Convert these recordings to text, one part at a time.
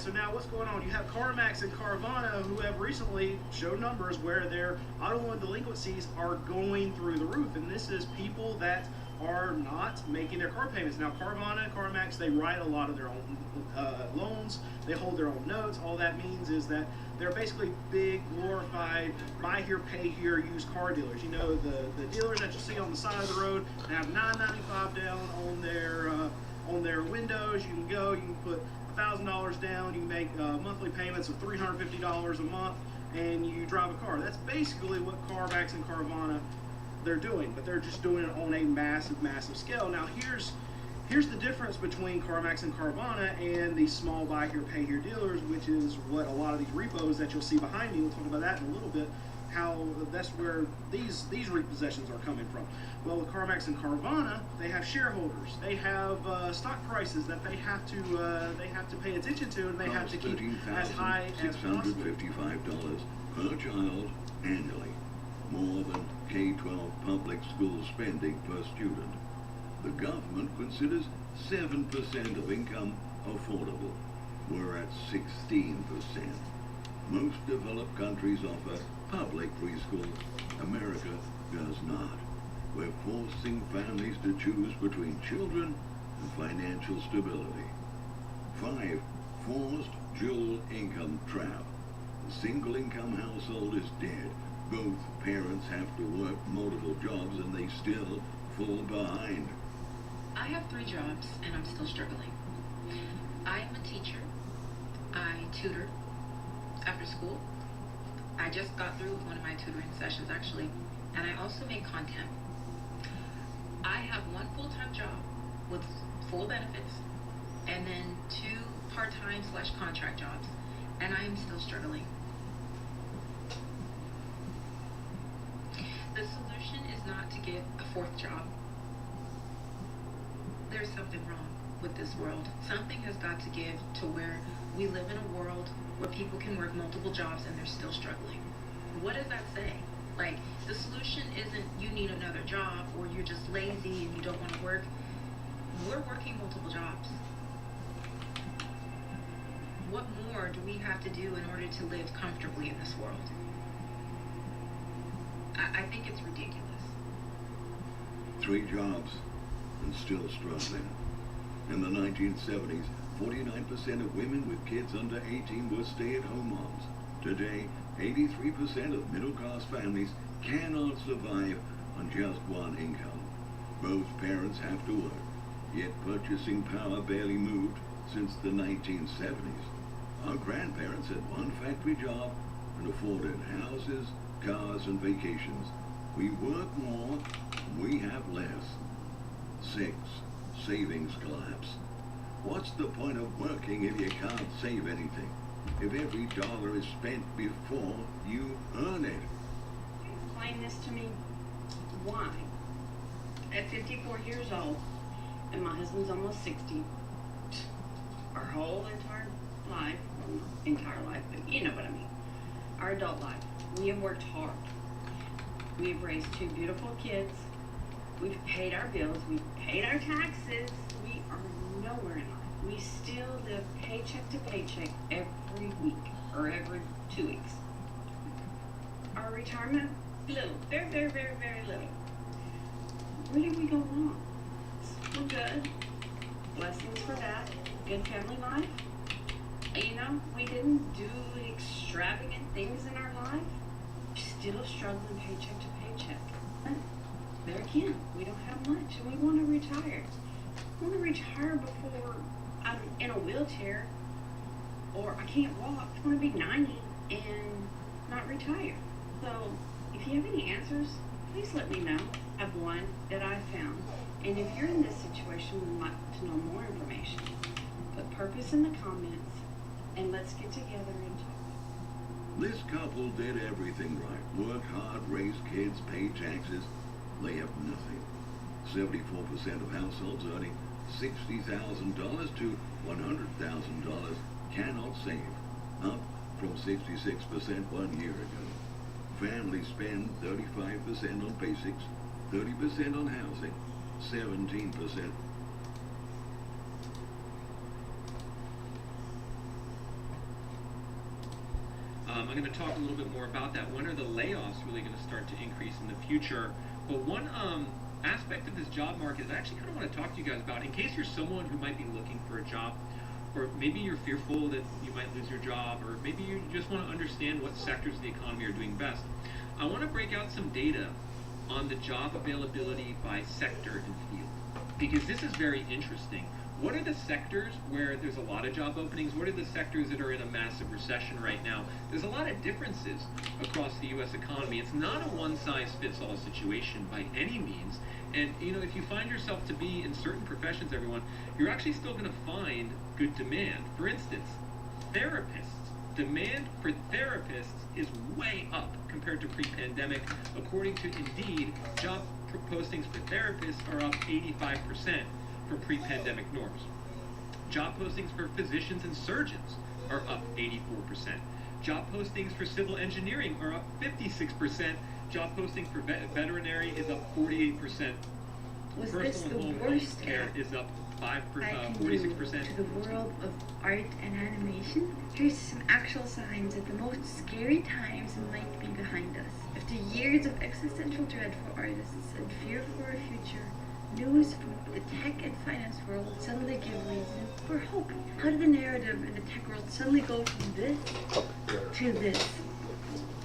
so now what's going on? You have CarMax and Carvana who have recently showed numbers where their auto loan delinquencies are going through the roof, and this is people that are not making their car payments. Now Carvana and CarMax, they write a lot of their own loans, they hold their own notes. All that means is that they're basically big glorified buy here pay here used car dealers. You know, the dealers that you see on the side of the road have $9.95 down on their windows. You can go, you can put $1,000 down, you can make monthly payments of $350 a month, and you drive a car. That's basically what CarMax and Carvana they're doing, but they're just doing it on a massive scale. Now here's the difference between CarMax and Carvana and the small buy here pay here dealers, which is what a lot of these repos that you'll see behind me, we'll talk about that in a little bit, how that's where these repossessions are coming from. Well, with CarMax and Carvana, they have shareholders, they have stock prices that they have to pay attention to, and they have to keep as high as possible. $13,655 per child annually, more than K-12 public school spending per student. The government considers 7% of income affordable. We're at 16%. Most developed countries offer public preschool. America does not. We're forcing families to choose between children and financial stability. 5. Forced dual income trap. The single income household is dead. Both parents have to work multiple jobs and they still fall behind. I have 3 jobs and I'm still struggling. I am a teacher. I tutor after school. I just got through with one of my tutoring sessions actually, and I also make content. I have 1 full-time job with full benefits and then 2 part-time / contract jobs, and I am still struggling. The solution is not to get a 4th job. There's something wrong with this world. Something has got to give to where we live in a world where people can work multiple jobs and they're still struggling. What does that say? Like, the solution isn't you need another job or you're just lazy and you don't want to work. We're working multiple jobs. What more do we have to do in order to live comfortably in this world? I think it's ridiculous. 3 jobs and still struggling. In the 1970s, 49% of women with kids under 18 were stay-at-home moms. Today, 83% of middle-class families cannot survive on just one income. Both parents have to work, yet purchasing power barely moved since the 1970s. Our grandparents had 1 factory job and afforded houses, cars, and vacations. We work more, we have less. 6. Savings collapse. What's the point of working if you can't save anything? If every dollar is spent before you earn it? Explain this to me. Why? At 54 years old, and my husband's almost 60, our whole entire life, well, not entire life, but you know what I mean, our adult life, we have worked hard. We've raised 2 beautiful kids. We've paid our bills. We've paid our taxes. We are nowhere in life. We still live paycheck to paycheck every week or every 2 weeks. Our retirement, little, very little. Where did we go wrong? We're good. Blessings for that. Good family life. You know, we didn't do extravagant things in our life. Still struggling paycheck to paycheck. There again, we don't have much and we want to retire. We want to retire before I'm in a wheelchair or I can't walk. I want to be 90 and not retire. So if you have any answers, please let me know of one that I found. And if you're in this situation and would like to know more information, put purpose in the comments and let's get together and talk. This couple did everything right. Work hard, raise kids, pay taxes. They have nothing. 74% of households earning $60,000 to $100,000 cannot save, up from 66% 1 year ago. Families spend 35% on basics, 30% on housing, 17% . . I'm going to talk a little bit more about that. When are the layoffs really going to start to increase in the future? But one aspect of this job market that I actually kind of want to talk to you guys about, in case you're someone who might be looking for a job, or maybe you're fearful that you might lose your job, or maybe you just want to understand what sectors of the economy are doing best. I want to break out some data on the job availability by sector and field, because this is very interesting. What are the sectors where there's a lot of job openings? What are the sectors that are in a massive recession right now? There's a lot of differences across the U.S. economy. It's not a one-size-fits-all situation by any means. And, if you find yourself to be in certain professions, everyone, you're actually still going to find good demand. For instance, therapists. Demand for therapists is way up compared to pre-pandemic. According to Indeed, job postings for therapists are up 85% from pre-pandemic norms. Job postings for physicians and surgeons are up 84%. Job postings for civil engineering are up 56%. Job postings for veterinary is up 48%. Was Personal this and the home worst care app is up I can 46%. do to the world of art and animation? Here's some actual signs that the most scary times might be behind us. After years of existential dread for artists and fear for our future, news from the tech and finance world suddenly give reason for hope. How did the narrative in the tech world suddenly go from this to this?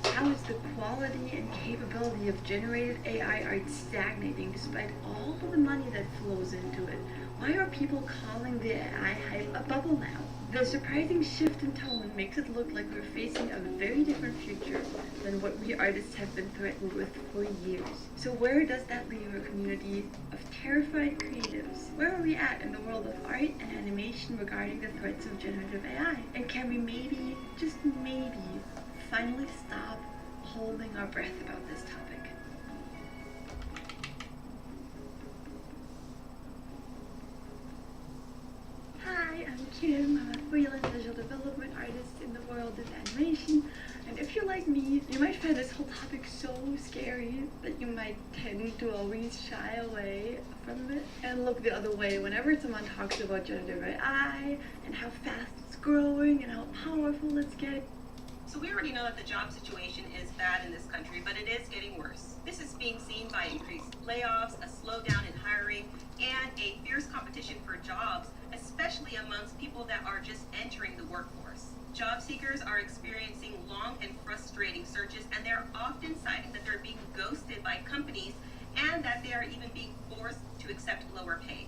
How is the quality and capability of generated AI art stagnating despite all of the money that flows into it? Why are people calling the AI hype a bubble now? The surprising shift in tone makes it look like we're facing a very different future than what we artists have been threatened with for years. So where does that leave our community of terrified creatives? Where are we at in the world of art and animation regarding the threats of generative AI? And can we maybe, just maybe, finally stop holding our breath about this topic? Hi, I'm Kim. I'm a freelance visual development artist in the world of animation. And if you're like me, you might find this whole topic so scary that you might tend to always shy away from it and look the other way whenever someone talks about generative AI and how fast it's growing and how powerful it's getting. So we already know that the job situation is bad in this country, but it is getting worse. This is being seen by increased layoffs, a slowdown in hiring, and a fierce competition for jobs, especially amongst people that are just entering the workforce. Job seekers are experiencing long and frustrating searches, and they're often citing that they're being ghosted by companies and that they are even being forced to accept lower pay.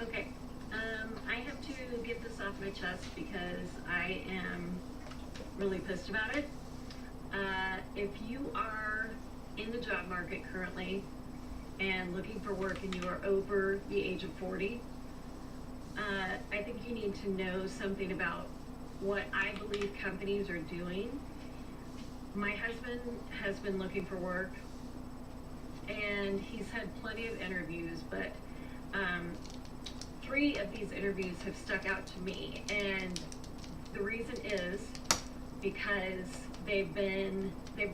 Okay, I have to get this off my chest because I am really pissed about it. If you are in the job market currently and looking for work and you are over the age of 40, I think you need to know something about what I believe companies are doing. My husband has been looking for work and he's had plenty of interviews, but 3 of these interviews have stuck out to me, and the reason is because they've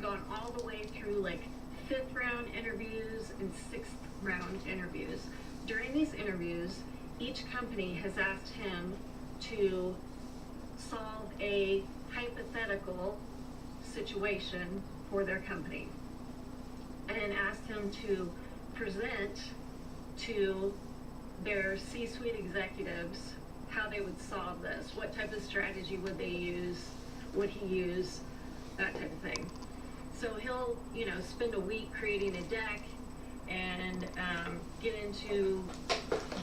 gone all the way through like 5th round interviews and 6th round interviews. During these interviews, each company has asked him to solve a hypothetical situation for their company and asked him to present to their C-suite executives how they would solve this, what type of strategy would they use, would he use, that type of thing. So he'll, spend a week creating a deck and get into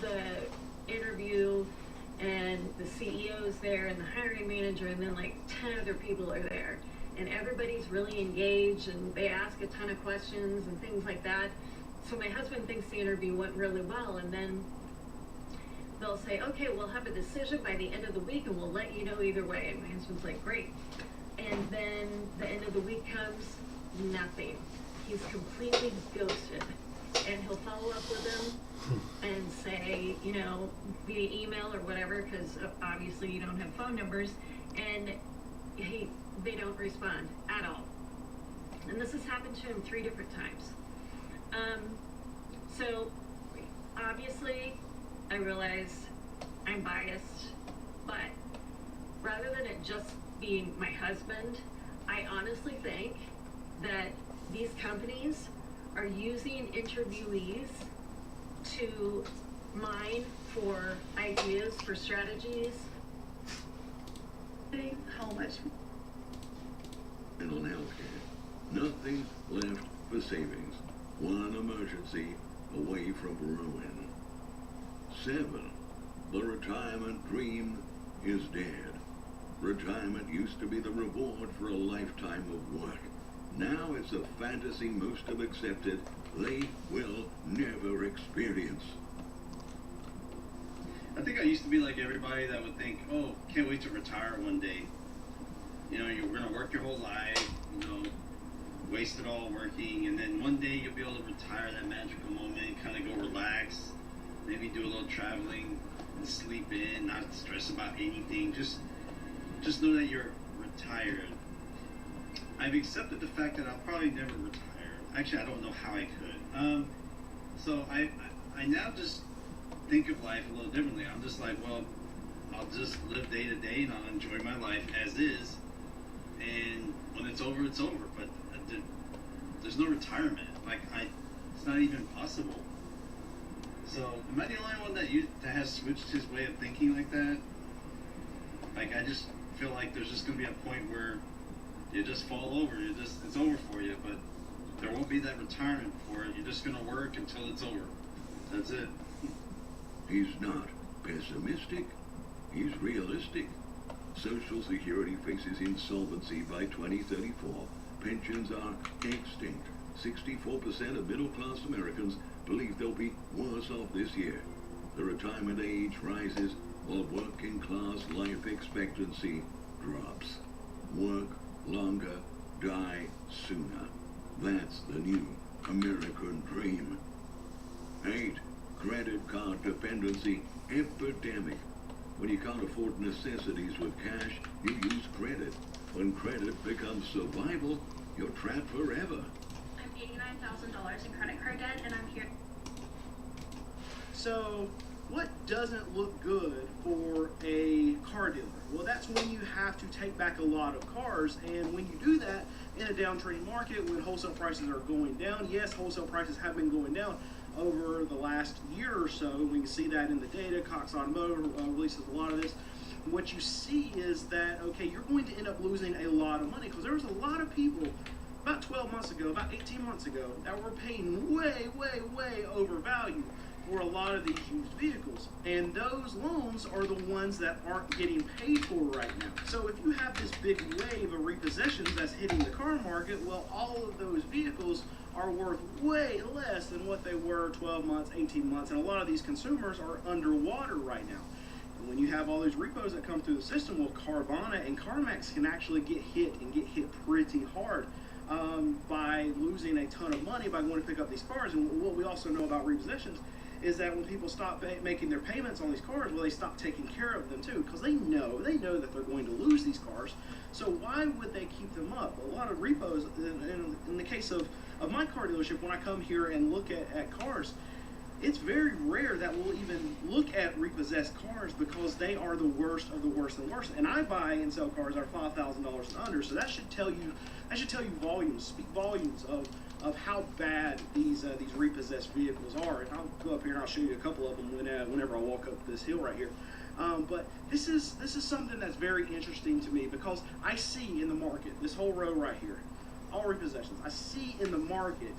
the interview, and the CEO's there and the hiring manager, and then like 10 other people are there. And everybody's really engaged, and they ask a ton of questions and things like that. So my husband thinks the interview went really well, and then they'll say, okay, we'll have a decision by the end of the week and we'll let you know either way. And my husband's like, great. And then the end of the week comes, nothing. He's completely ghosted. And he'll follow up with them and say, via email or whatever, because obviously you don't have phone numbers, and they don't respond at all. And this has happened to him 3 different times. So obviously I realize I'm biased, but rather than it just being my husband, I honestly think that these companies are using interviewees to mine for ideas, for strategies. How much? And on healthcare, nothing left for savings. One emergency away from ruin. 7. The retirement dream is dead. Retirement used to be the reward for a lifetime of work. Now it's a fantasy most have accepted they will never experience. I think I used to be like everybody that would think, oh, can't wait to retire one day. You know, you're gonna work your whole life, you know, waste it all working, and then one day you'll be able to retire, that magical moment, kind of go relax, maybe do a little traveling, and sleep in, not stress about anything. Just know that you're retired. I've accepted the fact that I'll probably never retire. Actually, I don't know how I could. So I now just think of life a little differently. I'm just like, well, I'll just live day to day and I'll enjoy my life as is. And when it's over, it's over. But there's no retirement. It's not even possible. So am I the only one that has switched his way of thinking like that? Like, I just feel like there's just gonna be a point where you just fall over. It's over for you. But there won't be that retirement for it. You're just gonna work until it's over. That's it. He's not pessimistic, he's realistic. Social Security faces insolvency by 2034. Pensions are extinct. 64% of middle-class Americans believe they'll be worse off this year. The retirement age rises while working-class life expectancy drops. Work longer, die sooner. That's the new American dream. 8. Credit card dependency epidemic. When you can't afford necessities with cash, you use credit. When credit becomes survival, you're trapped forever. I'm $89,000 in credit card debt, and I'm here. So, what doesn't look good for a car dealer? Well, that's when you have to take back a lot of cars, and when you do that in a downtrending market, when wholesale prices are going down, yes, wholesale prices have been going down over the last year or so. We can see that in the data. Cox Automotive releases a lot of this. What you see is that, okay, you're going to end up losing a lot of money because there was a lot of people about 12 months ago, about 18 months ago, that were paying way, way, way overvalued for a lot of these used vehicles. And those loans are the ones that aren't getting paid for right now. So if you have this big wave of repossessions that's hitting the car market, well, all of those vehicles are worth way less than what they were 12 months, 18 months, and a lot of these consumers are underwater right now. And when you have all these repos that come through the system, well, Carvana and CarMax can actually get hit pretty hard by losing a ton of money by going to pick up these cars. And what we also know about repossessions is that when people stop making their payments on these cars, well, they stop taking care of them too, because they know that they're going to lose these cars. So why would they keep them up? A lot of repos, in the case of my car dealership, when I come here and look at cars, it's very rare that we'll even look at repossessed cars because they are the worst of the worst and worst. And I buy and sell cars that are $5,000 and under, so that should tell you volumes, speak volumes of how bad these repossessed vehicles are. And I'll go up here and I'll show you a couple of them whenever I walk up this hill right here. But this is something that's very interesting to me because I see in the market, this whole row right here, all repossessions, I see in the market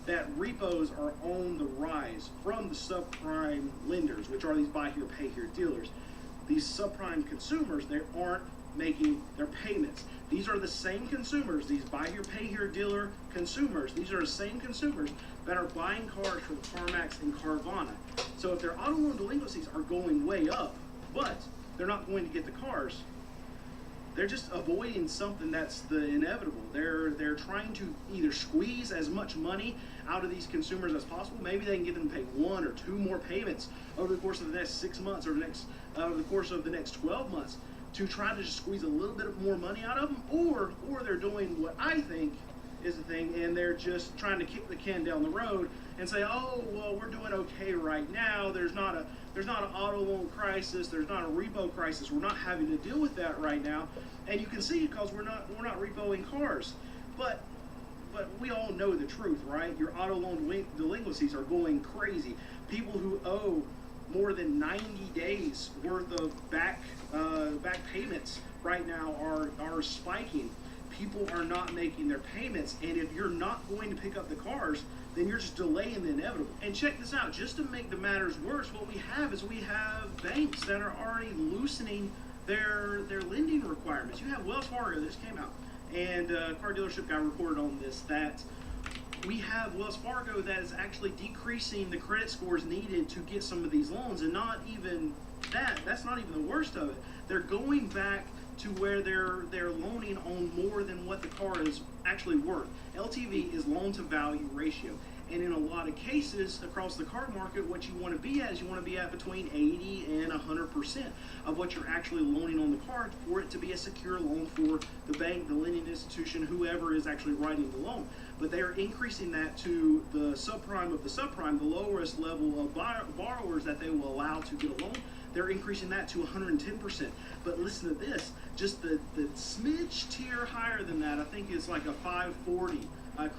that repos are on the rise from the subprime lenders, which are these buy here, pay here dealers. These subprime consumers, they aren't making their payments. These are the same consumers, these buy here, pay here dealer consumers. These are the same consumers that are buying cars from CarMax and Carvana. So if their auto loan delinquencies are going way up, but they're not going to get the cars, they're just avoiding something that's the inevitable. They're trying to either squeeze as much money out of these consumers as possible. Maybe they can get them to pay 1 or 2 more payments over the course of the next 6 months or over the course of the next 12 months to try to just squeeze a little bit more money out of them, or they're doing what I think is the thing, and they're just trying to kick the can down the road and say, oh, well, we're doing okay right now. There's not an auto loan crisis. There's not a repo crisis. We're not having to deal with that right now. And you can see because we're not repoing cars. But we all know the truth, right? Your auto loan delinquencies are going crazy. People who owe more than 90 days worth of back payments right now are spiking. People are not making their payments, and if you're not going to pick up the cars, then you're just delaying the inevitable. And check this out, just to make the matters worse, what we have banks that are already loosening their lending requirements. You have Wells Fargo, this came out, and a car dealership guy reported on this, that we have Wells Fargo that is actually decreasing the credit scores needed to get some of these loans, and not even that's not even the worst of it. They're going back to where they're loaning on more than what the car is actually worth. LTV is loan to value ratio. And in a lot of cases across the car market, what you want to be at is you want to be at between 80 and 100% of what you're actually loaning on the car for it to be a secure loan for the bank, the lending institution, whoever is actually writing the loan. But they are increasing that to the subprime of the subprime, the lowest level of borrowers that they will allow to get a loan. They're increasing that to 110%. But listen to this, just the smidge tier higher than that, I think is like a 540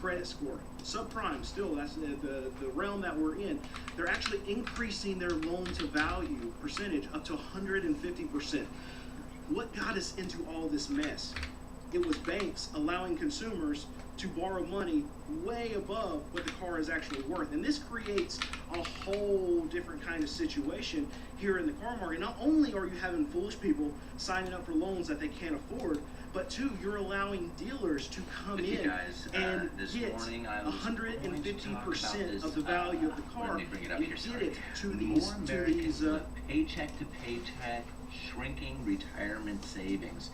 credit score. Subprime, still, that's the realm that we're in. They're actually increasing their loan to value percentage up to 150%. What got us into all this mess? It was banks allowing consumers to borrow money way above what the car is actually worth. And this creates a whole different kind of situation here in the car market. Not only are you having foolish people signing up for loans that they can't afford, but two, you're allowing dealers to come in and get 150% of the value of the car and get it to these paycheck to paycheck, shrinking retirement savings.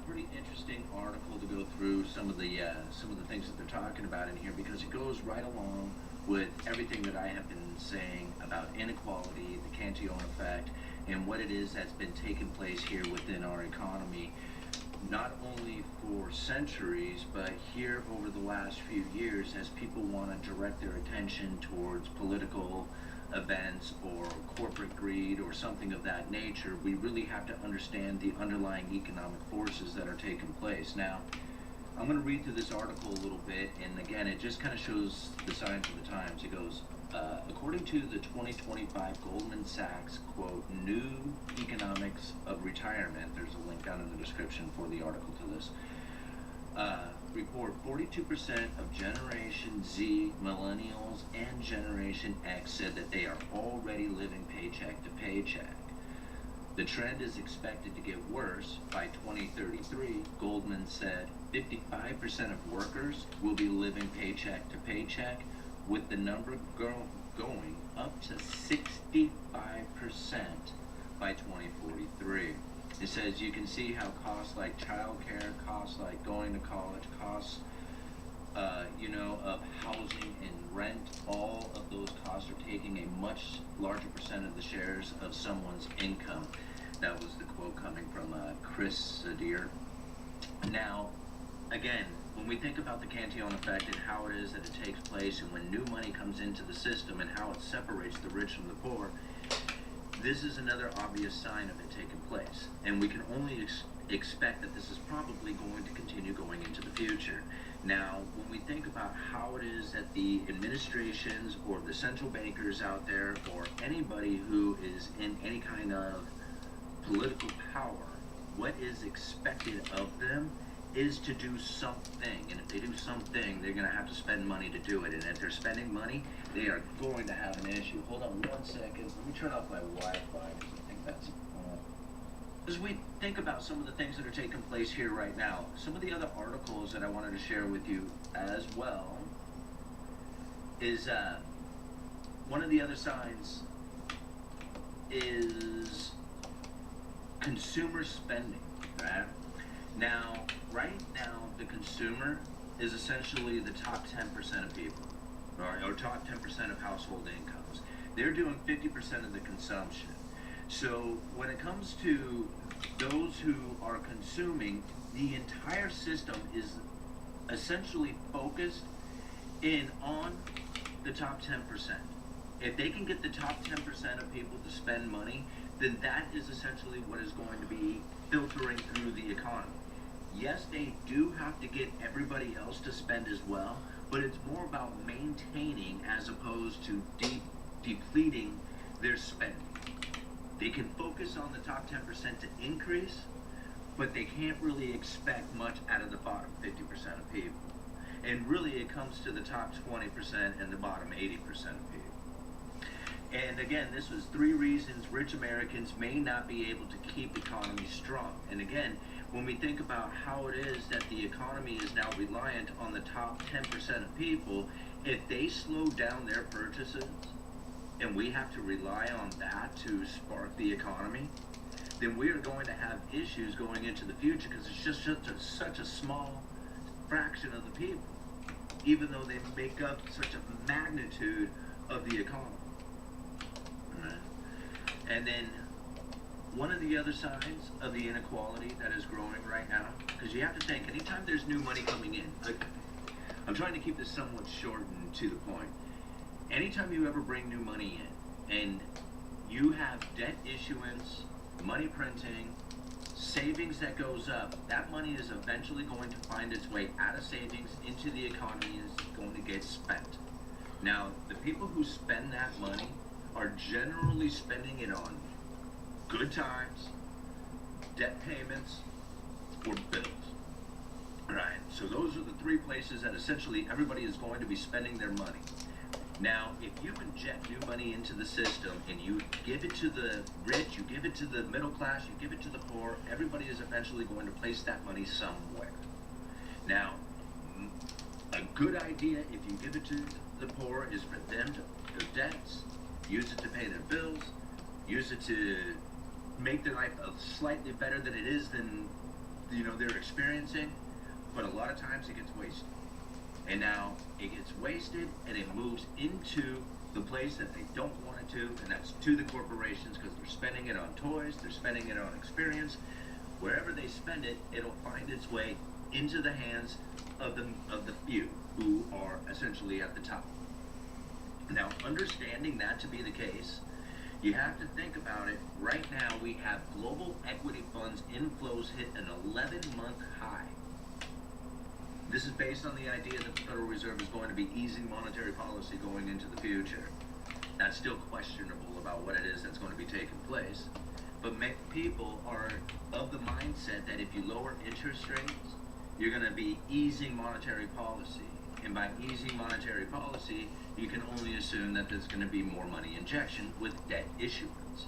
Pretty interesting article to go through some of the things that they're talking about in here, because it goes right along with everything that I have been saying about inequality, the Cantillon effect, and what it is that's been taking place here within our economy, not only for centuries, but here over the last few years, as people want to direct their attention towards political events or corporate greed or something of that nature. We really have to understand the underlying economic forces that are taking place. Now, I'm going to read through this article a little bit, and again, it just kind of shows the signs of the times. It goes, according to the 2025 Goldman Sachs, quote, New Economics of Retirement, there's a link down in the description for the article to this, report 42% of Generation Z, Millennials, and Generation X said that they are already living paycheck to paycheck. The trend is expected to get worse. By 2033, Goldman said 55% of workers will be living paycheck to paycheck, with the number going up to 65% by 2043. It says you can see how costs like childcare, costs like going to college, costs, of housing and rent, all of those costs are taking a much larger percent of the shares of someone's income. That was the quote coming from Chris Sadir. Now, again, when we think about the Cantillon effect and how it is that it takes place, and when new money comes into the system and how it separates the rich from the poor, this is another obvious sign of it taking place. And we can only expect that this is probably going to continue going into the future. Now, when we think about how it is that the administrations or the central bankers out there, or anybody who is in any kind of political power, what is expected of them is to do something. And if they do something, they're going to have to spend money to do it. And if they're spending money, they are going to have an issue. Hold on 1 second. Let me turn off my Wi-Fi, because I think that's as we think about some of the things that are taking place here right now, some of the other articles that I wanted to share with you as well is one of the other signs is consumer spending, right? Now, right now, the consumer is essentially the top 10% of people, or top 10% of household incomes. They're doing 50% of the consumption. So when it comes to those who are consuming, the entire system is essentially focused in on the top 10%. If they can get the top 10% of people to spend money, then that is essentially what is going to be filtering through the economy. Yes, they do have to get everybody else to spend as well, but it's more about maintaining as opposed to depleting their spending. They can focus on the top 10% to increase, but they can't really expect much out of the bottom 50% of people. And really it comes to the top 20% and the bottom 80% of people. And again, this was 3 reasons rich Americans may not be able to keep economy strong. And again, when we think about how it is that the economy is now reliant on the top 10% of people, if they slow down their purchases, and we have to rely on that to spark the economy, then we are going to have issues going into the future because it's just such a small fraction of the people, even though they make up such a magnitude of the economy. Right? And then one of the other sides of the inequality that is growing right now, because you have to think, anytime there's new money coming in, I'm trying to keep this somewhat short and to the point. Anytime you ever bring new money in and you have debt issuance, money printing, savings that goes up, that money is eventually going to find its way out of savings into the economy and is going to get spent. Now, the people who spend that money are generally spending it on good times, debt payments, or bills. Right? So those are the 3 places that essentially everybody is going to be spending their money. Now, if you inject new money into the system and you give it to the rich, you give it to the middle class, you give it to the poor, everybody is eventually going to place that money somewhere. Now, a good idea if you give it to the poor is for them to pay their debts, use it to pay their bills, use it to make their life slightly better than it is than they're experiencing, but a lot of times it gets wasted. And now it gets wasted and it moves into the place that they don't want it to, and that's to the corporations because they're spending it on toys, they're spending it on experience. Wherever they spend it, it'll find its way into the hands of the few who are essentially at the top. Now, understanding that to be the case, you have to think about it. Right now, we have global equity funds inflows hit an 11-month high. This is based on the idea that the Federal Reserve is going to be easing monetary policy going into the future. That's still questionable about what it is that's going to be taking place. But people are of the mindset that if you lower interest rates, you're going to be easing monetary policy. And by easing monetary policy, you can only assume that there's going to be more money injection with debt issuance.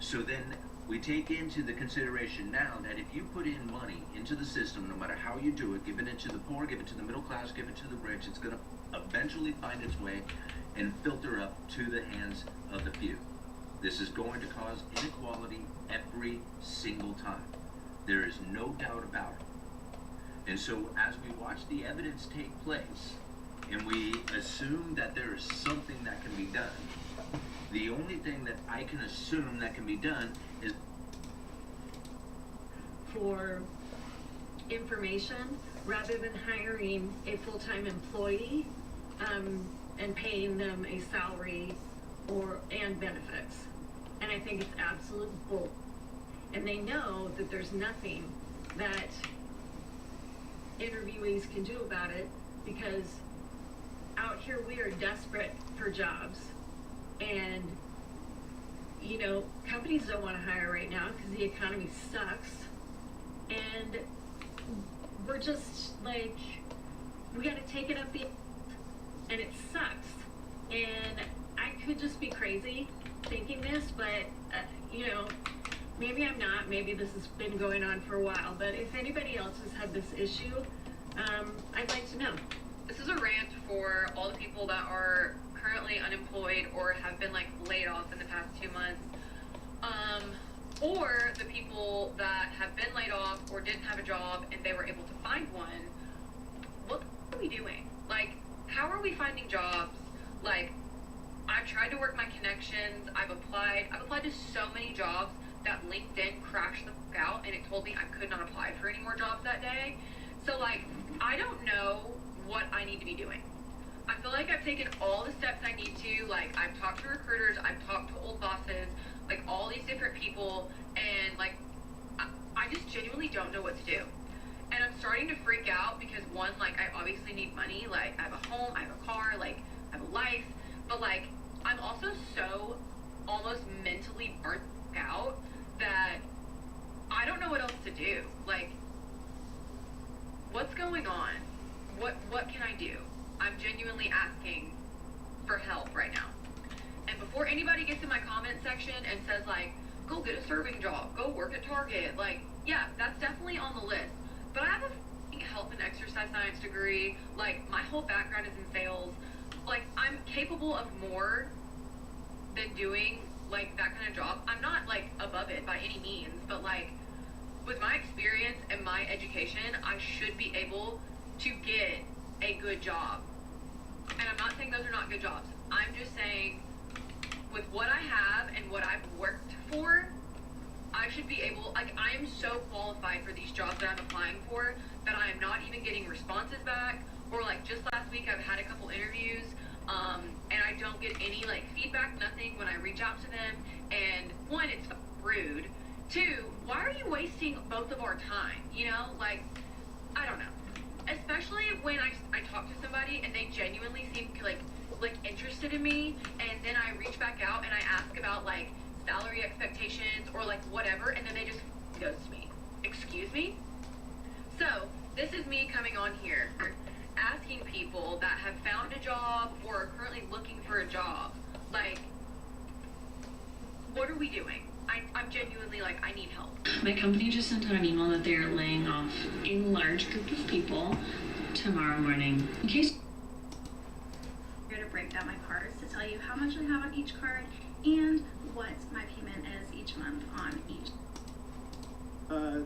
So then we take into the consideration now that if you put in money into the system, no matter how you do it, giving it to the poor, give it to the middle class, give it to the rich, it's going to eventually find its way and filter up to the hands of the few. This is going to cause inequality every single time. There is no doubt about it. And so as we watch the evidence take place, and we assume that there is something that can be done, the only thing that I can assume that can be done is for information rather than hiring a full-time employee and paying them a salary and benefits. And I think it's absolute bull. And they know that there's nothing that interviewees can do about it because out here we are desperate for jobs. And companies don't want to hire right now because the economy sucks. And we're just like, we got to take it up and it sucks. And I could just be crazy thinking this, but maybe I'm not. Maybe this has been going on for a while. But if anybody else has had this issue, I'd like to know. This is a rant for all the people that are currently unemployed or have been laid off in the past 2 months, or the people that have been laid off or didn't have a job and they were able to find one. What are we doing? How are we finding jobs? I've tried to work my connections. I've applied to so many jobs that LinkedIn crashed the fuck out and it told me I could not apply for any more jobs that day. So like, I don't know what I need to be doing. I feel like I've taken all the steps I need to. Like, I've talked to recruiters, I've talked to old bosses, like all these different people, and like, I just genuinely don't know what to do. And I'm starting to freak out because one, like, I obviously need money. Like, I have a home, I have a car, like, I have a life. But like, I'm also so almost mentally burnt out that I don't know what else to do. Like, what's going on? What can I do? I'm genuinely asking for help right now. And before anybody gets in my comment section and says like, go get a serving job, go work at Target, like, yeah, that's definitely on the list. But I have a f***ing health and exercise science degree. Like, my whole background is in sales. Like, I'm capable of more than doing like that kind of job. I'm not like above it by any means, but like, with my experience and my education, I should be able to get a good job. And I'm not saying those are not good jobs. I'm just saying, with what I have and what I've worked for, I should be able, like, I am so qualified for these jobs that I'm applying for that I am not even getting responses back. Or like, just last week I've had a couple interviews, and I don't get any like feedback, nothing when I reach out to them. And one, it's rude. Two, why are you wasting both of our time? You know, like, I don't know. Especially when I talk to somebody and they genuinely seem like interested in me, and then I reach back out and I ask about like salary expectations or like whatever, and then they just ghost me. Excuse me? So this is me coming on here asking people that have found a job or are currently looking for a job, like, what are we doing? I'm genuinely like, I need help. My company just sent out an email that they are laying off a large group of people tomorrow morning. In case I'm going to break down my cards to tell you how much I have on each card and what my payment is each month on each.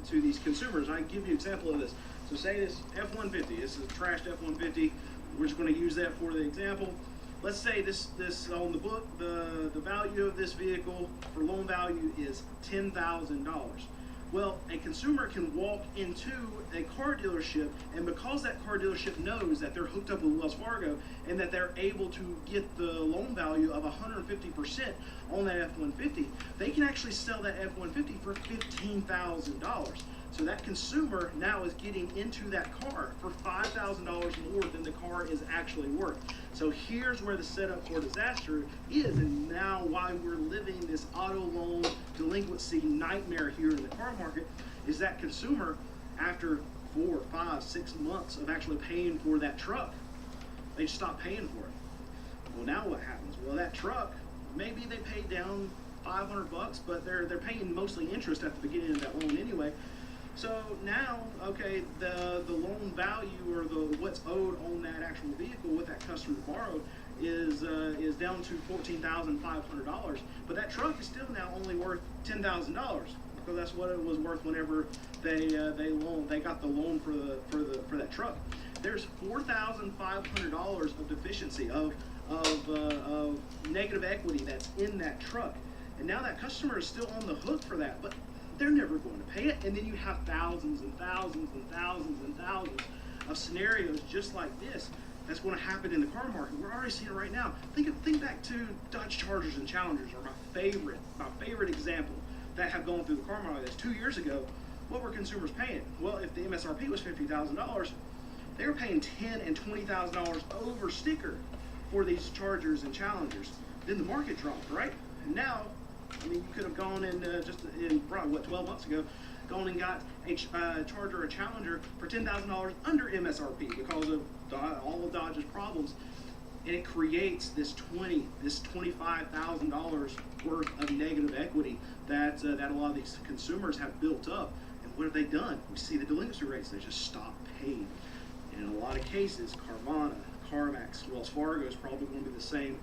To these consumers, I give you an example of this. So say this F-150, this is a trashed F-150. We're just going to use that for the example. Let's say this on the book, the value of this vehicle for loan value is $10,000. Well, a consumer can walk into a car dealership, and because that car dealership knows that they're hooked up with Wells Fargo and that they're able to get the loan value of 150% on that F-150, they can actually sell that F-150 for $15,000. So that consumer now is getting into that car for $5,000 more than the car is actually worth. So here's where the setup for disaster is, and now why we're living this auto loan delinquency nightmare here in the car market is that consumer, after 4, 5, 6 months of actually paying for that truck, they just stop paying for it. Well, now what happens? Well, that truck, maybe they paid down $500, but they're paying mostly interest at the beginning of that loan anyway. So now, okay, the loan value or what's owed on that actual vehicle, what that customer borrowed, is down to $14,500. But that truck is still now only worth $10,000 because that's what it was worth whenever they got the loan for that truck. There's $4,500 of deficiency of negative equity that's in that truck, and now that customer is still on the hook for that, but they're never going to pay it. And then you have thousands and thousands and thousands and thousands of scenarios just like this that's going to happen in the car market. We're already seeing it right now. Think back to Dodge Chargers and Challengers, are my favorite example that have gone through the car market. That's 2 years ago. What were consumers paying? Well, if the MSRP was $50,000, they were paying $10,000 and $20,000 over sticker for these Chargers and Challengers. Then the market dropped, right? And now, I mean, you could have gone in probably 12 months ago, gone and got a Charger or Challenger for $10,000 under MSRP because of all of Dodge's problems, and it creates this $25,000 worth of negative equity that a lot of these consumers have built up. And what have they done? We see the delinquency rates; they just stop paying. And in a lot of cases, Carvana, CarMax, Wells Fargo is probably going to be the same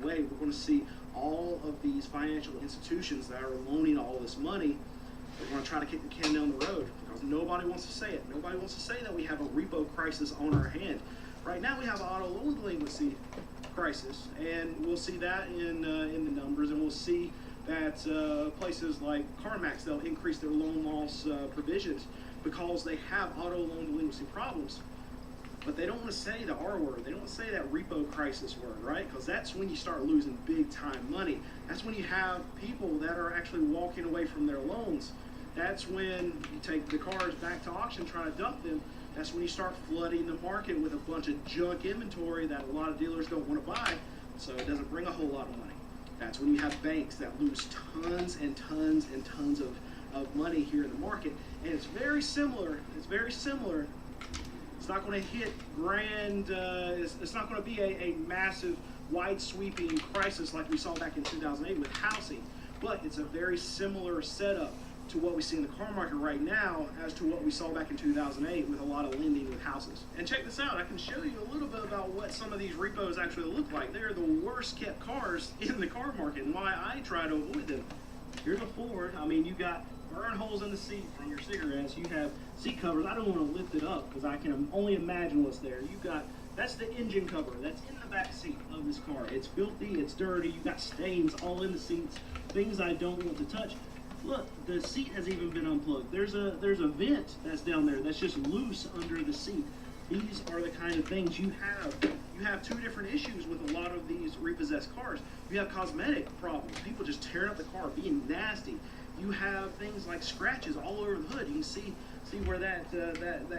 way. We're going to see all of these financial institutions that are loaning all this money. They're going to try to kick the can down the road because nobody wants to say it. Nobody wants to say that we have a repo crisis on our hand. Right now we have an auto loan delinquency crisis, and we'll see that in the numbers, and we'll see that places like CarMax, they'll increase their loan loss provisions because they have auto loan delinquency problems. But they don't want to say the R word. They don't want to say that repo crisis word, right? Because that's when you start losing big time money. That's when you have people that are actually walking away from their loans. That's when you take the cars back to auction, try to dump them. That's when you start flooding the market with a bunch of junk inventory that a lot of dealers don't want to buy, so it doesn't bring a whole lot of money. That's when you have banks that lose tons and tons and tons of money here in the market. And it's very similar. It's not going to hit grand, it's not going to be a massive, wide sweeping crisis like we saw back in 2008 with housing, but it's a very similar setup to what we see in the car market right now as to what we saw back in 2008 with a lot of lending with houses. And check this out, I can show you a little bit about what some of these repos actually look like. They're the worst kept cars in the car market and why I try to avoid them. Here's a Ford. I mean, you got burn holes in the seat from your cigarettes. You have seat covers. I don't want to lift it up because I can only imagine what's there. You got, that's the engine cover. That's in the back seat of this car. It's filthy, it's dirty. You got stains all in the seats, things I don't want to touch. Look, the seat has even been unplugged. There's a vent that's down there that's just loose under the seat. These are the kind of things you have. You have two different issues with a lot of these repossessed cars. You have cosmetic problems, people just tearing up the car, being nasty. You have things like scratches all over the hood. You can see where that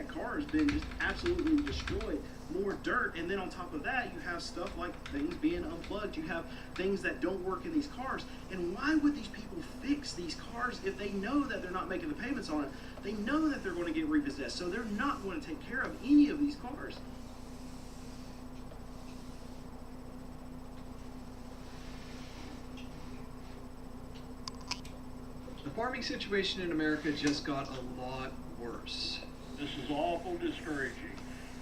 car has been just absolutely destroyed. More dirt, and then on top of that, you have stuff like things being unplugged. You have things that don't work in these cars. And why would these people fix these cars if they know that they're not making the payments on it? They know that they're going to get repossessed, so they're not going to take care of any of these cars. The farming situation in America just got a lot worse. This is awful discouraging.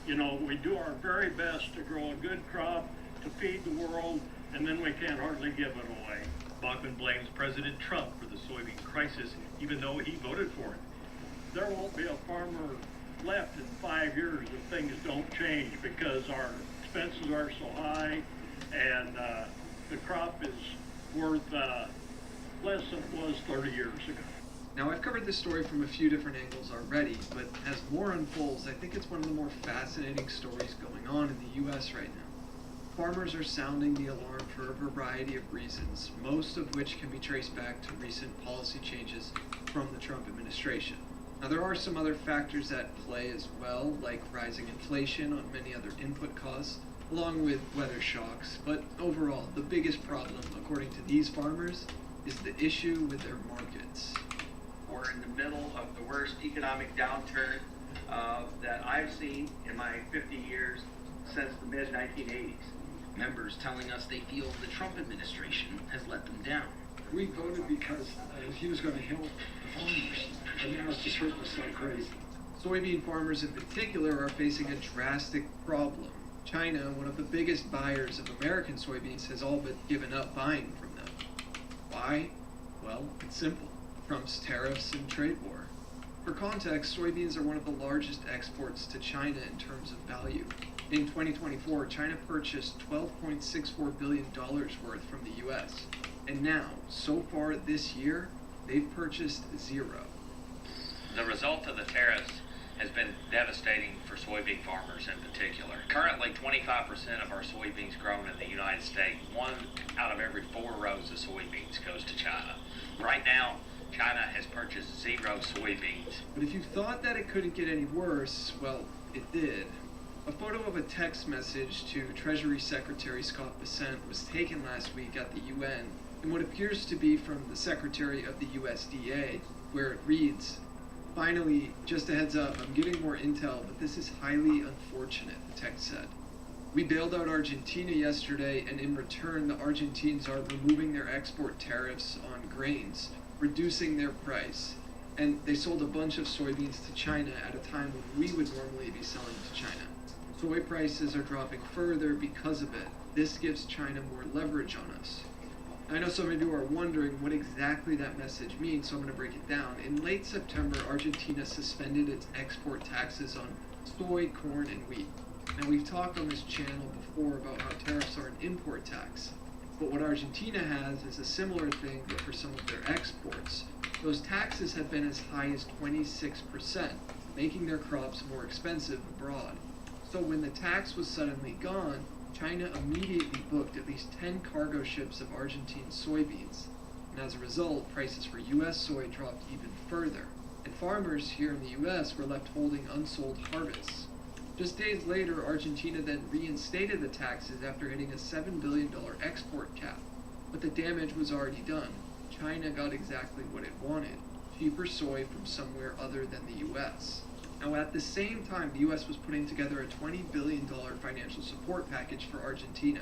You know, we do our very best to grow a good crop to feed the world, and then we can't hardly give it away. Bachman blames President Trump for the soybean crisis, even though he voted for it. There won't be a farmer left in 5 years if things don't change because our expenses are so high, and the crop is worth less than it was 30 years ago. Now, I've covered this story from a few different angles already, but as more unfolds, I think it's one of the more fascinating stories going on in the U.S. right now. Farmers are sounding the alarm for a variety of reasons, most of which can be traced back to recent policy changes from the Trump administration. Now, there are some other factors at play as well, like rising inflation on many other input costs, along with weather shocks, but overall, the biggest problem, according to these farmers, is the issue with their markets. We're in the middle of the worst economic downturn that I've seen in my 50 years since the mid-1980s. Members telling us they feel the Trump administration has let them down. We voted because he was going to help the farmers, and now it's just hurting us like crazy. Soybean farmers in particular are facing a drastic problem. China, one of the biggest buyers of American soybeans, has all but given up buying from them. Why? Well, it's simple. Trump's tariffs and trade war. For context, soybeans are one of the largest exports to China in terms of value. In 2024, China purchased $12.64 billion worth from the U.S. And now, so far this year, they've purchased zero. The result of the tariffs has been devastating for soybean farmers in particular. Currently, 25% of our soybeans grown in the United States, 1 out of every 4 rows of soybeans goes to China. Right now, China has purchased 0 soybeans. But if you thought that it couldn't get any worse, well, it did. A photo of a text message to Treasury Secretary Scott Bessent was taken last week at the UN in what appears to be from the Secretary of the USDA, where it reads, "Finally, just a heads up, I'm getting more intel, but this is highly unfortunate," the text said. "We bailed out Argentina yesterday, and in return, the Argentines are removing their export tariffs on grains, reducing their price, and they sold a bunch of soybeans to China at a time when we would normally be selling to China. Soy prices are dropping further because of it. This gives China more leverage on us." I know some of you are wondering what exactly that message means, so I'm going to break it down. In late September, Argentina suspended its export taxes on soy, corn, and wheat. Now, we've talked on this channel before about how tariffs are an import tax. But what Argentina has is a similar thing, but for some of their exports. Those taxes have been as high as 26%, making their crops more expensive abroad. So when the tax was suddenly gone, China immediately booked at least 10 cargo ships of Argentine soybeans. And as a result, prices for US soy dropped even further, and farmers here in the US were left holding unsold harvests. Just days later, Argentina then reinstated the taxes after hitting a $7 billion export cap. But the damage was already done. China got exactly what it wanted, cheaper soy from somewhere other than the US. Now at the same time, the US was putting together a $20 billion financial support package for Argentina.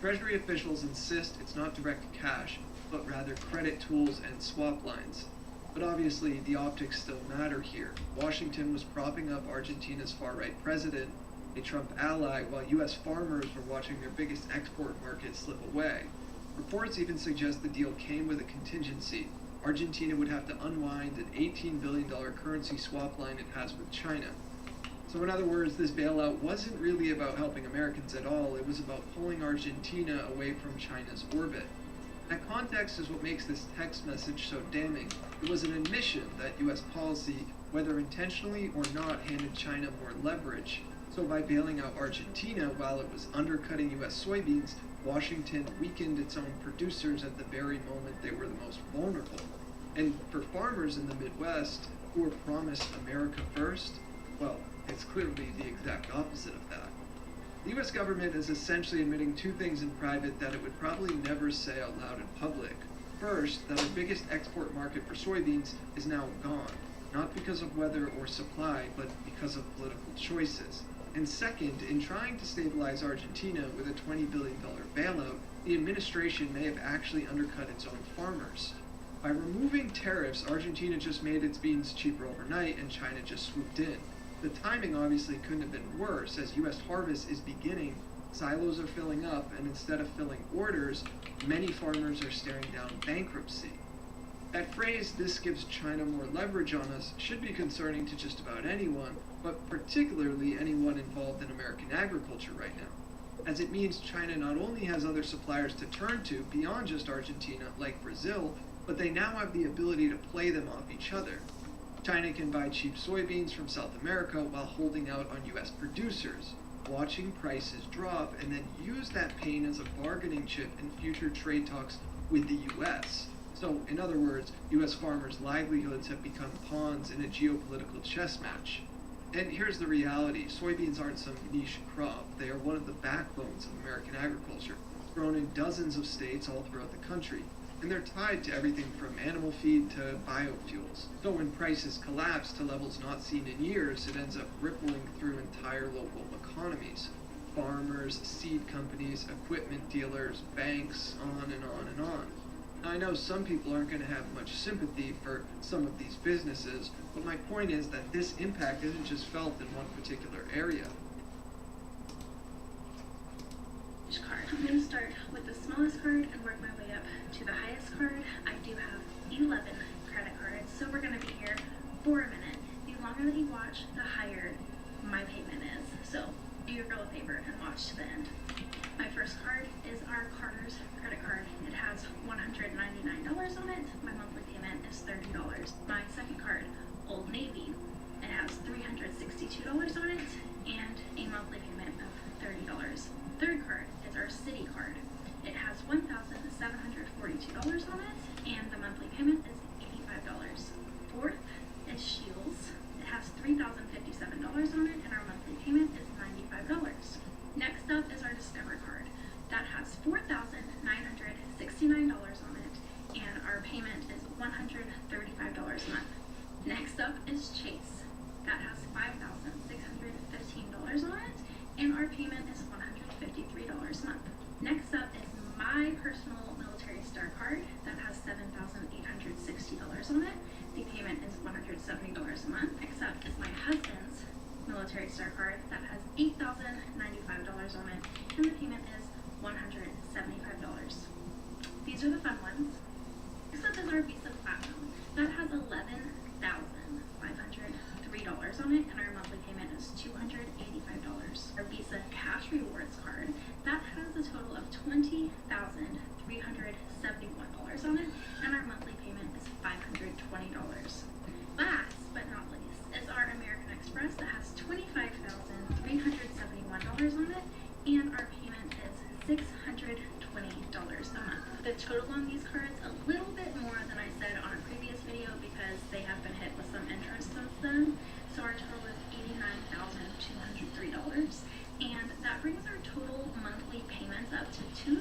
Treasury officials insist it's not direct cash, but rather credit tools and swap lines. But obviously, the optics still matter here. Washington was propping up Argentina's far-right president, a Trump ally, while US farmers were watching their biggest export market slip away. Reports even suggest the deal came with a contingency. Argentina would have to unwind an $18 billion currency swap line it has with China. So in other words, this bailout wasn't really about helping Americans at all, it was about pulling Argentina away from China's orbit. That context is what makes this text message so damning. It was an admission that US policy, whether intentionally or not, handed China more leverage. So by bailing out Argentina while it was undercutting US soybeans, Washington weakened its own producers at the very moment they were the most vulnerable. And for farmers in the Midwest, who were promised America first, well, it's clearly the exact opposite of that. The US government is essentially admitting two things in private that it would probably never say out loud in public. First, that our biggest export market for soybeans is now gone, not because of weather or supply, but because of political choices. And second, in trying to stabilize Argentina with a $20 billion bailout, the administration may have actually undercut its own farmers. By removing tariffs, Argentina just made its beans cheaper overnight and China just swooped in. The timing obviously couldn't have been worse, as US harvest is beginning, silos are filling up, and instead of filling orders, many farmers are staring down bankruptcy. That phrase, "this gives China more leverage on us," should be concerning to just about anyone, but particularly anyone involved in American agriculture right now, as it means China not only has other suppliers to turn to beyond just Argentina, like Brazil, but they now have the ability to play them off each other. China can buy cheap soybeans from South America while holding out on US producers, watching prices drop, and then use that pain as a bargaining chip in future trade talks with the US. So, in other words, US farmers' livelihoods have become pawns in a geopolitical chess match. And here's the reality: soybeans aren't some niche crop. They are one of the backbones of American agriculture, grown in dozens of states all throughout the country. And they're tied to everything from animal feed to biofuels. So when prices collapse to levels not seen in years, it ends up rippling through entire local economies. Farmers, seed companies, equipment dealers, banks, on and on and on. I know some people aren't going to have much sympathy for some of these businesses, but my point is that this impact isn't just felt in one particular area. I'm going to start with the smallest card and work my way up to the highest card. I do have 11 credit cards, so we're going to be here for a minute. The longer that you watch, the higher my payment is. So do your girl a favor and watch to the end. My first card is our Carter's credit card. It has $199 on it. My monthly payment is $30. My second card, Old Navy. It has $362 on it and a monthly payment of $30. Third card is our City card. It has $1,742 on it and the monthly payment is $85. Fourth is Shields. It has $3,057 on it and our monthly payment is $95. Next up is our Discover card. That has $4,969 on it and our payment is $135 a month. Next up is Chase. That has $5,615 on it and our payment is $153 a month. Next up is my personal Military Star card. That has $7,860 on it. The payment is $170 a month. Next up is my husband's Military Star card. That has $8,095 on it and the payment is $175. These are the fun ones. Next up is our Visa Platinum. That has $11,503 on it and our monthly payment is $285. Our Visa Cash Rewards card, that has a total of $20,300 So our total is $89,203, and that brings our total monthly payments up to $2,298.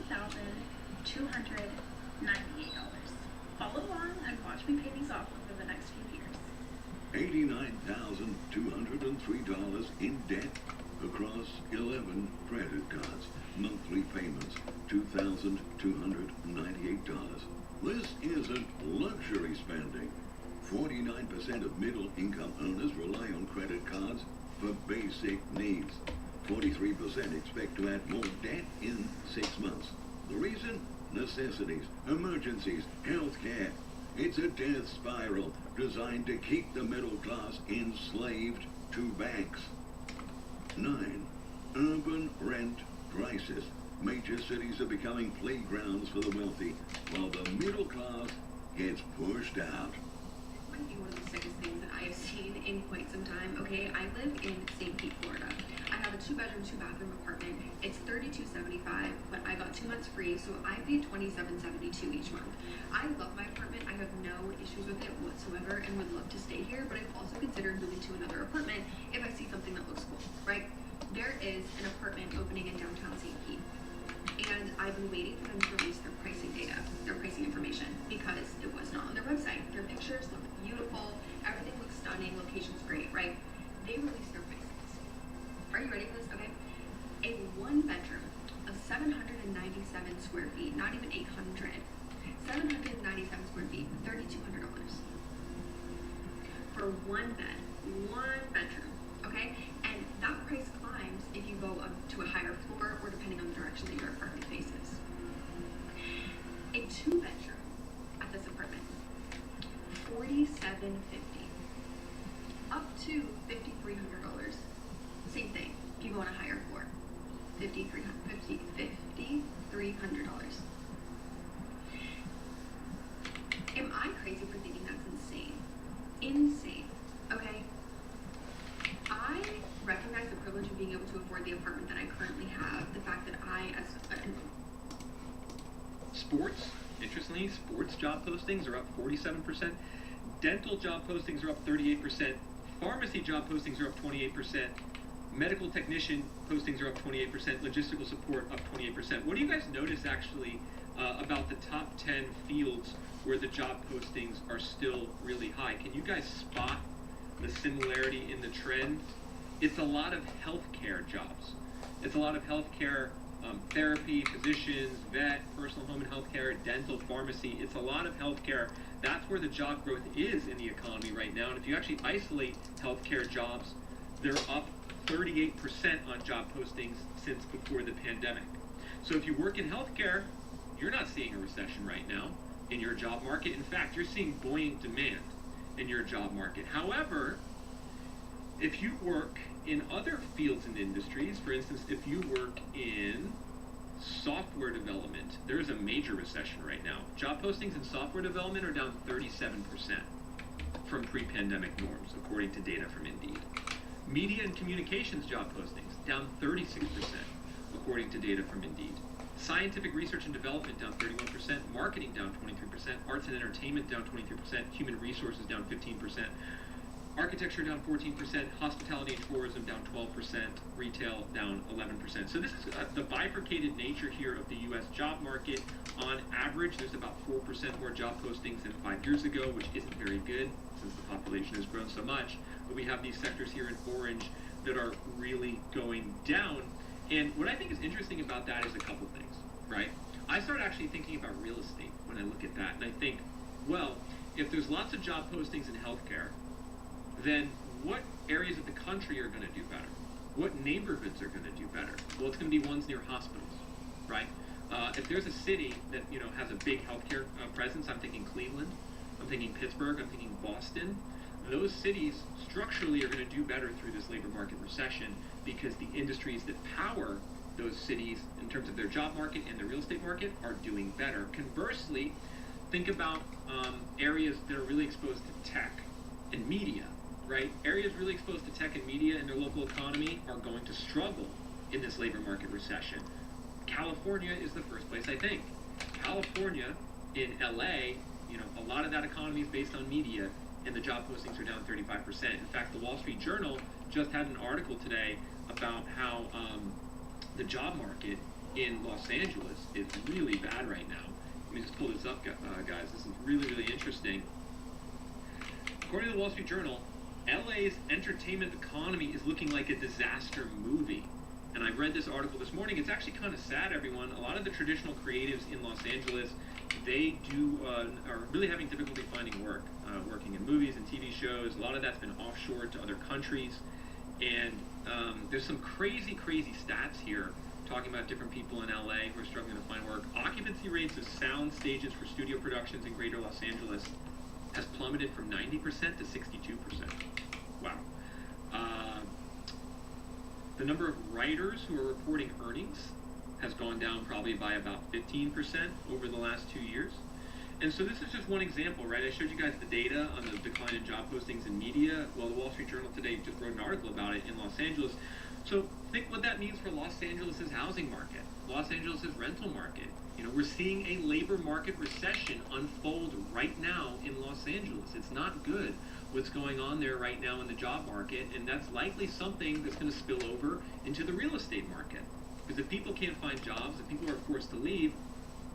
Follow along and watch me pay these off over the next few years. $89,203 in debt across 11 credit cards. Monthly payments, $2,298. This isn't luxury spending. 49% of middle-income earners rely on credit cards for basic needs. 43% expect to add more debt in 6 months. The reason? Necessities, emergencies, healthcare. It's a death spiral designed to keep the middle class enslaved to banks. 9. Urban rent crisis. Major cities are becoming playgrounds for the wealthy, while the middle class gets pushed out. Might be one of the sickest things that I have seen in quite some time. Okay, I live in St. Pete, Florida. I have a 2-bedroom, 2-bathroom apartment. It's $32.75, but I got 2 months free, so I pay $27.72 each month. I love my apartment. I have no issues with it whatsoever and would love to stay here, but I've also considered moving to another apartment if I see something that looks cool, right? There is an apartment opening in downtown St. Pete, and I've been waiting for them to release their pricing data, their pricing information, because it was not on their website. Their pictures look beautiful, everything looks stunning, location's great, right? They released their prices. Are you ready for this? Okay. A 1-bedroom of 797 square feet, not even 800, 797 square feet, $3,200. For one bedroom, okay? And that price climbs if you go up to a higher floor or depending on the direction that your apartment faces. A 2-bedroom at this apartment, $4,750, up to $5,300. Same thing. If you go on a higher floor, $5,300. Am I crazy for thinking that's insane? Insane. Okay. I recognize the privilege of being able to afford the apartment that I currently have. The fact that Sports, interestingly, sports job postings are up 47%. Dental job postings are up 38%. Pharmacy job postings are up 28%. Medical technician postings are up 28%. Logistical support up 28%. What do you guys notice actually about the top 10 fields where the job postings are still really high? Can you guys spot the similarity in the trend? It's a lot of healthcare jobs. It's a lot of healthcare, therapy, physicians, vet, personal home and healthcare, dental, pharmacy. It's a lot of healthcare. That's where the job growth is in the economy right now. And if you actually isolate healthcare jobs, they're up 38% on job postings since before the pandemic. So if you work in healthcare, you're not seeing a recession right now in your job market. In fact, you're seeing buoyant demand in your job market. However, if you work in other fields and industries, for instance, if you work in software development, there is a major recession right now. Job postings in software development are down 37% from pre-pandemic norms, according to data from Indeed. Media and communications job postings down 36%, according to data from Indeed. Scientific research and development down 31%, marketing down 23%, arts and entertainment down 23%, human resources down 15%, architecture down 14%, hospitality and tourism down 12%, retail down 11%. So this is the bifurcated nature here of the U.S. job market. On average, there's about 4% more job postings than 5 years ago, which isn't very good since the population has grown so much. But we have these sectors here in orange that are really going down. And what I think is interesting about that is a couple things, right? I start actually thinking about real estate when I look at that. And I think, well, if there's lots of job postings in healthcare, then what areas of the country are going to do better? What neighborhoods are going to do better? Well, it's going to be ones near hospitals, right? If there's a city that has a big healthcare presence, I'm thinking Cleveland, I'm thinking Pittsburgh, I'm thinking Boston. Those cities structurally are going to do better through this labor market recession because the industries that power those cities in terms of their job market and their real estate market are doing better. Conversely, think about areas that are really exposed to tech and media. Right? Areas really exposed to tech and media in their local economy are going to struggle in this labor market recession. California is the first place I think. California, in LA, a lot of that economy is based on media. and the job postings are down 35%. In fact, the Wall Street Journal just had an article today about how the job market in Los Angeles is really bad right now. Let me just pull this up, guys. This is really, really interesting. According to the Wall Street Journal, LA's entertainment economy is looking like a disaster movie. And I read this article this morning. It's actually kind of sad, everyone. A lot of the traditional creatives in Los Angeles, they are really having difficulty finding work, working in movies and TV shows. A lot of that's been offshore to other countries. And there's some crazy, crazy stats here talking about different people in LA who are struggling to find work. Occupancy rates of sound stages for studio productions in greater Los Angeles has plummeted from 90% to 62%. Wow. The number of writers who are reporting earnings has gone down probably by about 15% over the last 2 years. And so this is just one example, right? I showed you guys the data on the decline in job postings in media. Well, the Wall Street Journal today just wrote an article about it in Los Angeles. So think what that means for Los Angeles' housing market, Los Angeles' rental market. You know, we're seeing a labor market recession unfold right now in Los Angeles. It's not good what's going on there right now in the job market, and that's likely something that's going to spill over into the real estate market. Because if people can't find jobs, if people are forced to leave,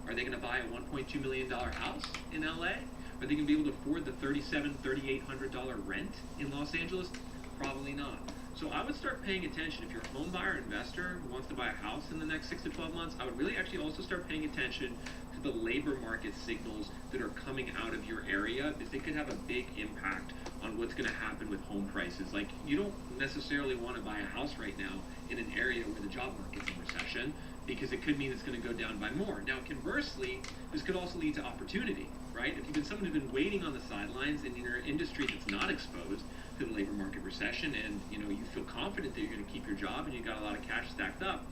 are they going to buy a $1.2 million house in LA? Are they going to be able to afford the $3,700, $3,800 rent in Los Angeles? Probably not. So I would start paying attention. If you're a home buyer investor who wants to buy a house in the next 6 to 12 months, I would really actually also start paying attention to the labor market signals that are coming out of your area, because they could have a big impact on what's going to happen with home prices. Like, you don't necessarily want to buy a house right now in an area where the job market's in recession, because it could mean it's going to go down by more. Now, conversely, this could also lead to opportunity, right? If you've been someone who's been waiting on the sidelines and you're in an industry that's not exposed to the labor market recession, and you feel confident that you're going to keep your job and you've got a lot of cash stacked up,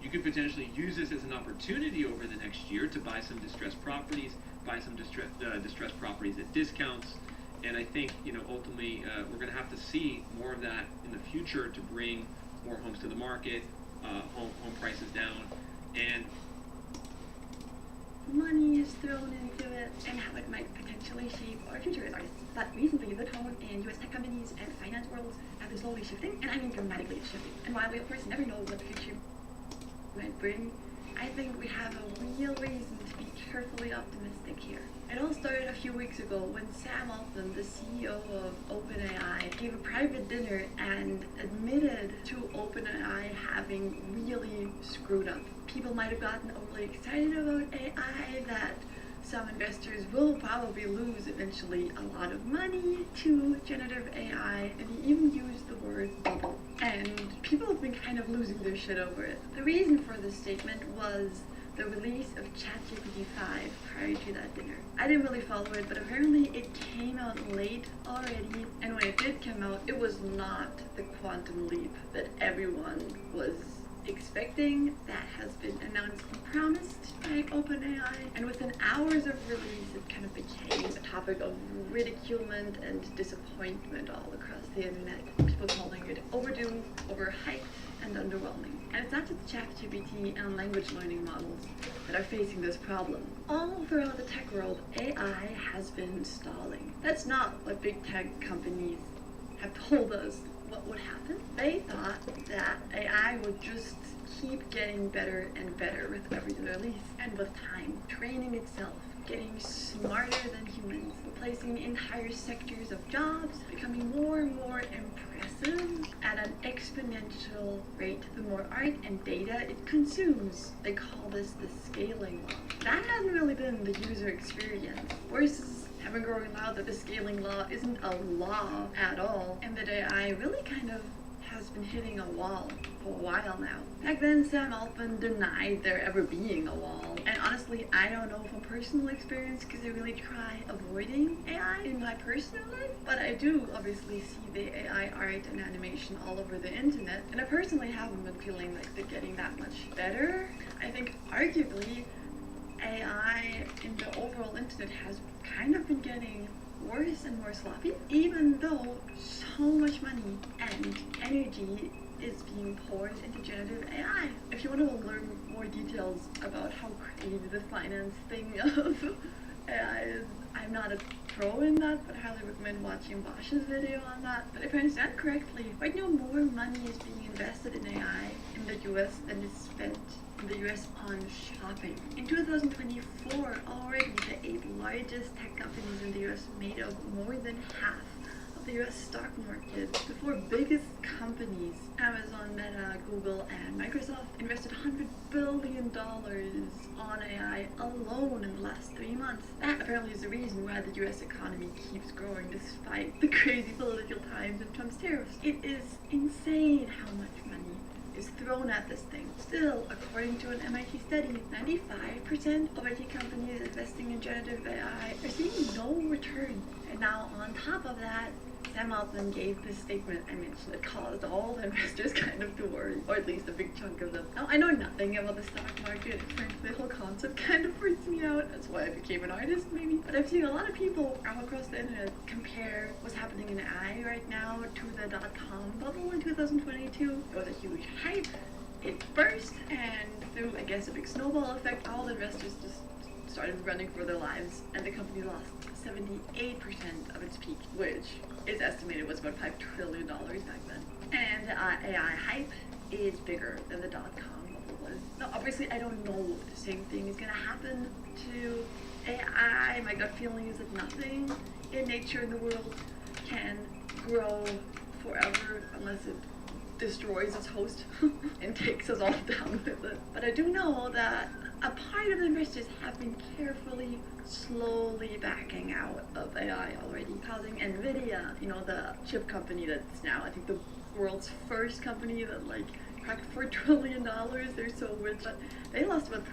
you could potentially use this as an opportunity over the next year to buy some distressed properties, buy some distressed properties at discounts. And I think, ultimately, we're going to have to see more of that in the future to bring more homes to the market, home prices down, and money is thrown into it and how it might potentially shape our future as artists. But recently, the tone in U.S. tech companies and finance worlds have been slowly shifting, and I mean dramatically shifting. And while we, of course, never know what the future might bring, I think we have a real reason to be carefully optimistic here. It all started a few weeks ago when Sam Altman, the CEO of OpenAI, gave a private dinner and admitted to OpenAI having really screwed up. People might have gotten overly excited about AI, that some investors will probably lose eventually a lot of money to generative AI, and he even used the word bubble. And people have been kind of losing their shit over it. The reason for this statement was the release of ChatGPT 5 prior to that dinner. I didn't really follow it, but apparently it came out late already, and when it did come out, it was not the quantum leap that everyone was expecting. That has been announced and promised by OpenAI, and within hours of release, it kind of became a topic of ridiculement and disappointment all across the internet. People calling it overdue, overhyped, and underwhelming. And it's not just ChatGPT and language learning models that are facing this problem. All throughout the tech world, AI has been stalling. That's not what big tech companies have told us what would happen. They thought that AI would just keep getting better and better with every release, and with time, training itself, getting smarter than humans, replacing entire sectors of jobs, becoming more and more impressive at an exponential rate the more art and data it consumes. They call this the scaling law. That hasn't really been the user experience. Voices have been growing loud that the scaling law isn't a law at all, and that AI really kind of has been hitting a wall for a while now. Back then, Sam Altman denied there ever being a wall, and honestly, I don't know from personal experience because I really try avoiding AI in my personal life, but I do obviously see the AI art and animation all over the internet, and I personally haven't been feeling like they're getting that much better. I think arguably AI in the overall internet has kind of been getting worse and more sloppy, even though so much money and energy is being poured into generative AI. If you want to learn more details about how crazy the finance thing of I'm not a pro in that, but I highly recommend watching Bosch's video on that. But if I understand correctly, right now more money is being invested in AI in the US than is spent in the US on shopping. In 2024, already the 8 largest tech companies in the US made up more than half of the US stock market. The 4 biggest companies, Amazon, Meta, Google, and Microsoft, invested $100 billion on AI alone in the last 3 months. That apparently is the reason why the US economy keeps growing despite the crazy political times and Trump's tariffs. It is insane how much money is thrown at this thing. Still, according to an MIT study, 95% of IT companies investing in generative AI are seeing no return. And now on top of that, Sam Altman gave this statement I mentioned that caused all the investors kind of to worry, or at least a big chunk of them. Now, I know nothing about the stock market, and frankly, the whole concept kind of freaks me out. That's why I became an artist, maybe. But I've seen a lot of people all across the internet compare what's happening in AI right now to the dot-com bubble in 2022. It was a huge hype. It burst, and through, I guess, a big snowball effect, all the investors just started running for their lives, and the company lost 78% of its peak, which is estimated was about $5 trillion back then. And AI hype is bigger than the dot-com bubble was. Now, obviously, I don't know if the same thing is gonna happen to AI. My gut feeling is that nothing in nature in the world can grow forever unless it destroys its host and takes us all down with it. But I do know that a part of the investors have been carefully, slowly backing out of AI already, causing NVIDIA, you know, the chip company that's now, I think, the world's first company that, like, cracked $4 trillion. They're so rich, but they lost about